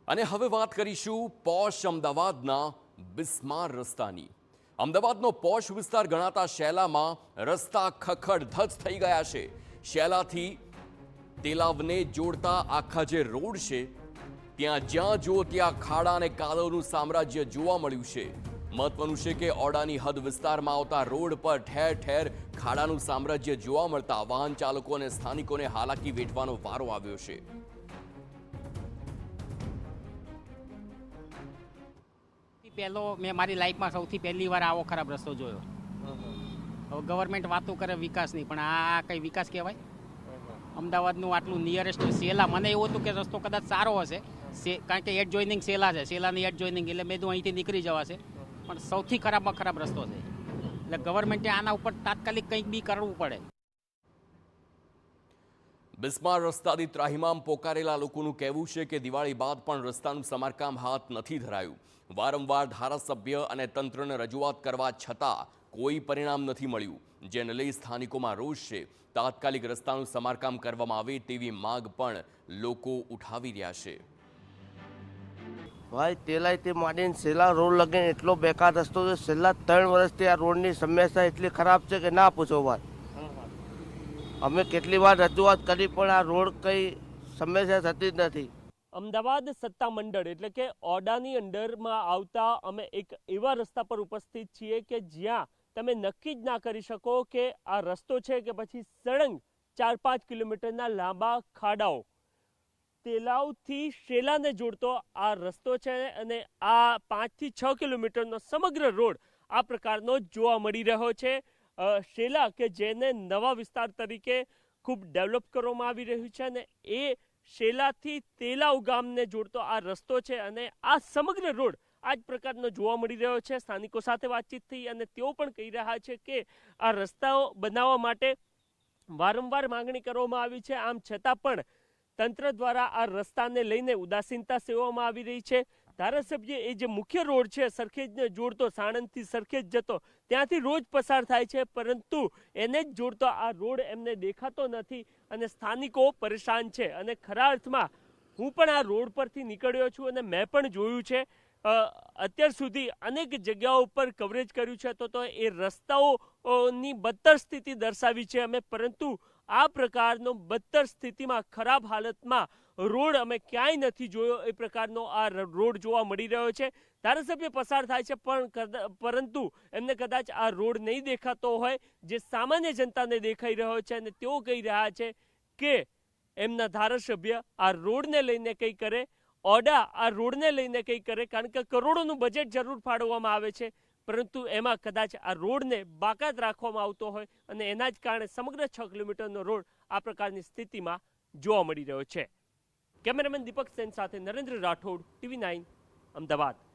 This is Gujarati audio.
અને હવે વાત કરીશું પોશ અમદાવાદના બિસ્માર રસ્તાની। અમદાવાદનો પોશ વિસ્તાર ગણાતા શેલામાં રસ્તા ખખડધજ થઈ ગયા છે। શેલાથી તેલાવને જોડતા આખા જે રોડ છે ત્યાં જ્યાં જુઓ ત્યાં ખાડા અને કાદવનું સામ્રાજ્ય જોવા મળ્યું છે। મહત્વનું છે કે ઓડાની હદ વિસ્તારમાં આવતા રોડ પર ઠેર ઠેર ખાડાનું સામ્રાજ્ય જોવા મળતા વાહન ચાલકો અને સ્થાનિકોને હાલાકી વેઠવાનો વારો આવ્યો છે। પહેલો મેં મારી લાઈફમાં સૌથી પહેલી વાર આવો ખરાબ રસ્તો જોયો। હવે ગવર્મેન્ટ વાતો કરે વિકાસની, પણ આ કઈ વિકાસ કહેવાય? અમદાવાદનું આટલું નિયરેસ્ટ સેલા, મને એવું હતું કે રસ્તો કદાચ સારો હશે, કારણ કે એડ જોઈનિંગ સેલા છે, સેલાની એડ જોઈનિંગ, એટલે મેં તો અહીંથી નીકળી જવાશે, પણ સૌથી ખરાબમાં ખરાબ રસ્તો છે। એટલે ગવર્મેન્ટે આના ઉપર તાત્કાલિક કંઈક બી કરવું પડે। બિસ્માર રસ્તાથી ત્રાહિમામ પોકારેલા લોકોનું કહેવું છે કે દિવાળી બાદ પણ રસ્તાનું સમારકામ હાથ નથી ધરાયું। વારંવાર ધારાસભ્ય અને તંત્રને રજૂઆત કરવા છતાં કોઈ પરિણામ નથી મળ્યું, જેને લઈ સ્થાનિકોમાં રોષ છે। તાત્કાલિક રસ્તાનું સમારકામ કરવામાં આવે તેવી માંગ પણ લોકો ઉઠાવી રહ્યા છે। ભાઈ તેલાઈથી માંડીને છેલ્લા રોડ લગીને એટલો બેકાર રસ્તો છે। છેલ્લા 3 વર્ષથી આ રોડની સમસ્યા એટલી ખરાબ છે કે ના પૂછો ભાઈ। અમે કેટલી વાર રજૂઆત કરી પણ આ રોડ કઈ સમસ્યા થતી જ નથી। અમદાવાદ સત્તા મંડળ એટલે કે ઓડાની અંડરમાં આવતા અમે એક એવા રસ્તા પર ઉપસ્થિત છીએ કે જ્યાં તમે નક્કી જ ના કરી શકો કે આ રસ્તો છે કે પછી સળંગ 4-5 કિલોમીટરના લાંબા ખાડાઓ। તેલાવથી શેલાને જોડતો આ રસ્તો છે અને આ 5 થી 6 કિલોમીટરનો સમગ્ર રોડ આ પ્રકારનો જોવા મળી રહ્યો છે। શેલા કે જેને નવા વિસ્તાર તરીકે ખૂબ ડેવલપ કરવામાં આવી રહ્યું છે અને એ શેલાથી તેલાવ ગામને જોડતો આ રસ્તો છે અને આ સમગ્ર રોડ આ જ પ્રકારનો જોવા મળી રહ્યો છે। સ્થાનિકો સાથે વાતચીત થઈ અને તેઓ પણ કહી રહ્યા છે કે આ રસ્તાઓ બનાવવા માટે વારંવાર માંગણી કરવામાં આવી છે, આમ છતાં પણ તંત્ર દ્વારા આ રસ્તાને લઈને ઉદાસીનતા સેવવામાં આવી રહી છે। ધારાસભ્ય એ જે મુખ્ય રોડ છે સરખેજને જોડતો, સાણંદથી સરખેજ જતો, ત્યાંથી રોજ પસાર થાય છે, પરંતુ એને જ જોડતો આ રોડ એમને દેખાતો નથી અને સ્થાનિકો પરેશાન છે। અને ખરા અર્થમાં હું પણ આ રોડ પરથી નીકળ્યો છું અને મેં પણ જોયું છે, અત્યાર સુધી અનેક જગ્યાઓ પર કવરેજ કર્યું છે તો એ રસ્તાઓની બદતર સ્થિતિ દર્શાવી છે અમે, પરંતુ આ પ્રકારનો બદતર સ્થિતિમાં ખરાબ હાલતમાં રોડ અમે ક્યાંય નથી જોયો। એ પ્રકારનો આ રોડ જોવા મળી રહ્યો છે। ધારાસભ્ય પસાર થાય છે પરંતુ એમને કદાચ આ રોડ નહીં દેખાતો હોય જે સામાન્ય જનતાને દેખાઈ રહ્યો છે અને તેઓ કહી રહ્યા છે કે એમના ધારાસભ્ય આ રોડને લઈને કંઈ કરે, ઓડા આ રોડને લઈને કંઈ કરે, કારણ કે કરોડોનું બજેટ જરૂર ફાળવવામાં આવે છે, પરંતુ એમાં કદાચ આ રોડને બાકાત રાખવામાં આવતો હોય અને એના જ કારણે સમગ્ર 6 કિલોમીટરનો રોડ આ પ્રકારની સ્થિતિમાં જોવા મળી રહ્યો છે। કેમેરામેન દીપક સેન સાથે નરેન્દ્ર રાઠોડ, TV9 અમદાવાદ।